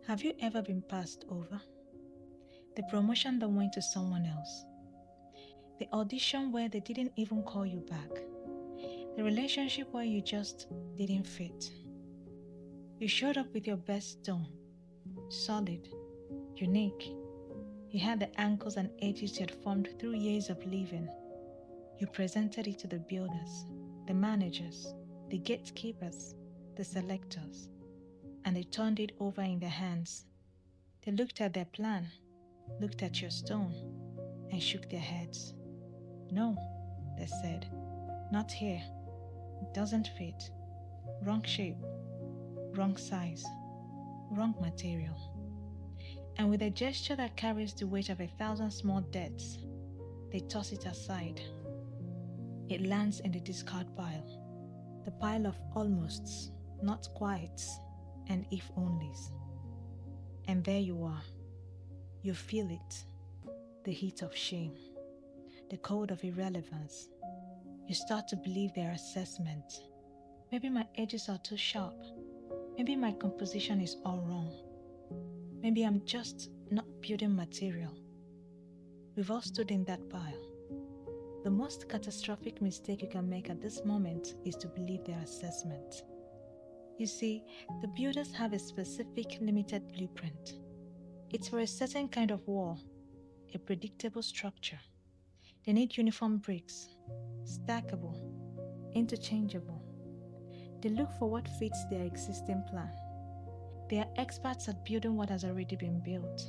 Have you ever been passed over? The promotion that went to someone else. The audition where they didn't even call you back. The relationship where you just didn't fit. You showed up with your best stone. Solid. Unique. You had the ankles and edges you had formed through years of living. You presented it to the builders, the managers, the gatekeepers, the selectors, and they turned it over in their hands. They looked at their plan, looked at your stone, and shook their heads. No, they said, not here. It doesn't fit. Wrong shape, wrong size, wrong material. And with a gesture that carries the weight of 1,000 small debts, they toss it aside. It lands in the discard pile, the pile of almosts, not quiets, and if onlys. And there you are. You feel it, the heat of shame, the cold of irrelevance. You start to believe their assessment. Maybe my edges are too sharp. Maybe my composition is all wrong. Maybe I'm just not building material. We've all stood in that pile. The most catastrophic mistake you can make at this moment is to believe their assessment. You see, the builders have a specific limited blueprint. It's for a certain kind of wall, a predictable structure. They need uniform bricks, stackable, interchangeable. They look for what fits their existing plan. They are experts at building what has already been built.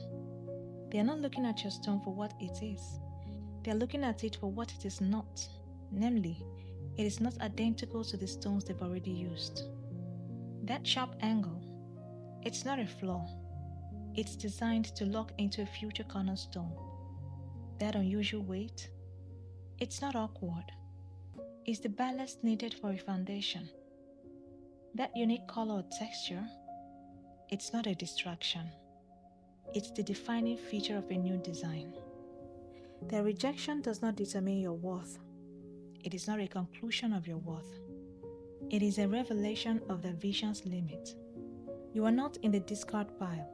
They are not looking at your stone for what it is. They are looking at it for what it is not. Namely, it is not identical to the stones they've already used. That sharp angle, it's not a flaw. It's designed to lock into a future cornerstone. That unusual weight, it's not awkward. It's the ballast needed for a foundation. That unique color or texture, it's not a distraction. It's the defining feature of a new design. Their rejection does not determine your worth. It is not a conclusion of your worth. It is a revelation of the vision's limit. You are not in the discard pile.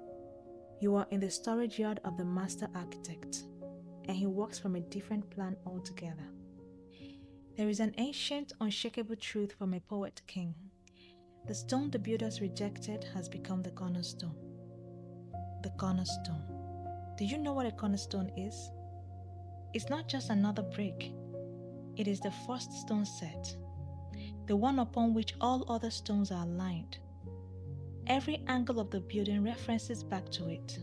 You are in the storage yard of the master architect, and he works from a different plan altogether. There is an ancient, unshakable truth from a poet king. The stone the builders rejected has become the cornerstone. The cornerstone. Do you know what a cornerstone is? It's not just another brick. It is the first stone set, the one upon which all other stones are aligned. Every angle of the building references back to it.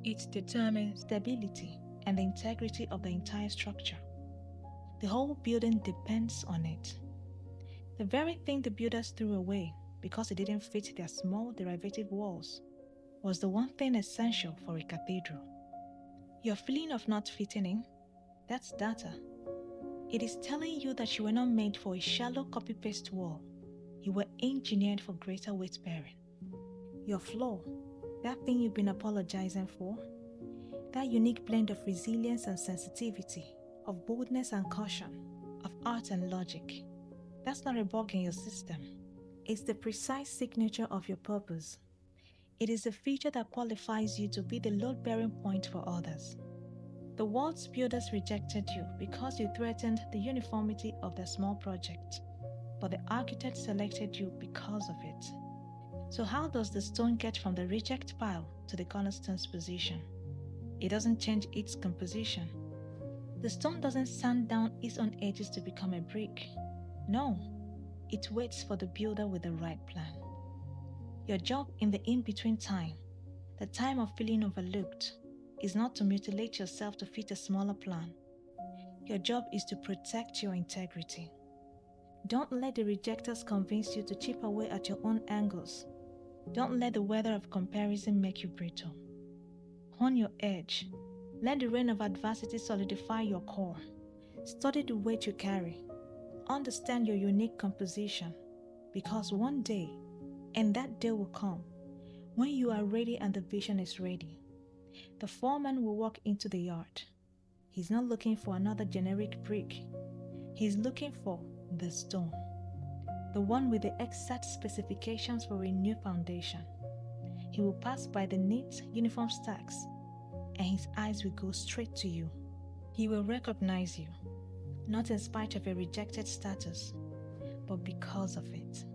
It determines stability and the integrity of the entire structure. The whole building depends on it. The very thing the builders threw away because it didn't fit their small derivative walls was the one thing essential for a cathedral. Your feeling of not fitting in, that's data. It is telling you that you were not made for a shallow copy-paste wall. You were engineered for greater weight bearing. Your flaw, that thing you've been apologizing for, that unique blend of resilience and sensitivity, of boldness and caution, of art and logic, that's not a bug in your system. It's the precise signature of your purpose. It is the feature that qualifies you to be the load-bearing point for others. The world's builders rejected you because you threatened the uniformity of their small project, but the architect selected you because of it. So how does the stone get from the reject pile to the cornerstone's position? It doesn't change its composition. The stone doesn't sand down its own edges to become a brick. No, it waits for the builder with the right plan. Your job in the in-between time, the time of feeling overlooked, is not to mutilate yourself to fit a smaller plan. Your job is to protect your integrity. Don't let the rejectors convince you to chip away at your own angles. Don't let the weather of comparison make you brittle. Hone your edge. Let the rain of adversity solidify your core. Study the weight you carry. Understand your unique composition, because one day, and that day will come, when you are ready and the vision is ready, the foreman will walk into the yard. He's not looking for another generic brick. He's looking for the stone, the one with the exact specifications for a new foundation. He He will pass by the neat uniform stacks, and his eyes will go straight to you. He will recognize you, not in spite of your rejected status, but because of it.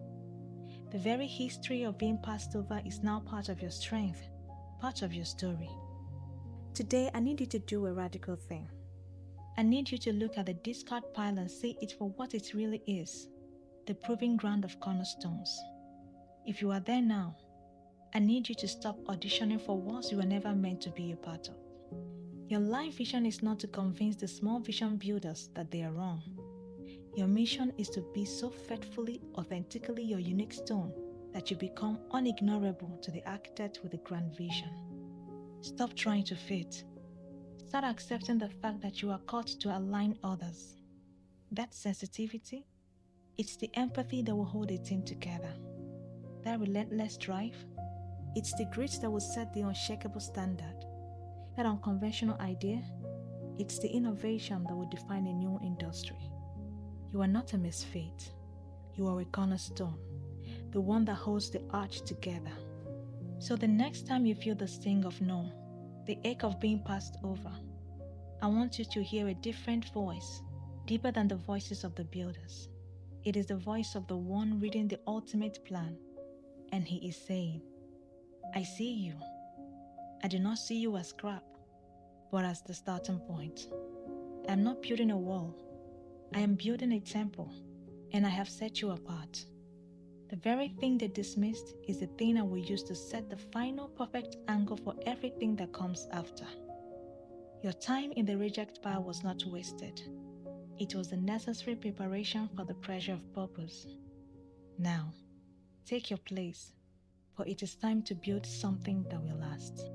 The very history of being passed over is now part of your strength, part of your story. Today, I need you to do a radical thing. I need you to look at the discard pile and see it for what it really is, the proving ground of cornerstones. If you are there now, I need you to stop auditioning for walls you were never meant to be a part of. Your life vision is not to convince the small vision builders that they are wrong. Your mission is to be so faithfully, authentically your unique stone that you become unignorable to the architect with a grand vision. Stop trying to fit. Start accepting the fact that you are called to align others. That sensitivity, it's the empathy that will hold a team together. That relentless drive, it's the grit that will set the unshakable standard. That unconventional idea, it's the innovation that will define a new industry. You are not a misfit. You are a cornerstone, the one that holds the arch together. So the next time you feel the sting of no, the ache of being passed over, I want you to hear a different voice, deeper than the voices of the builders. It is the voice of the one reading the ultimate plan, and he is saying, I see you. I do not see you as scrap, but as the starting point. I am not building a wall. I am building a temple, and I have set you apart. The very thing they dismissed is the thing I will use to set the final perfect angle for everything that comes after. Your time in the reject pile was not wasted. It was the necessary preparation for the pressure of purpose. Now, take your place, for it is time to build something that will last.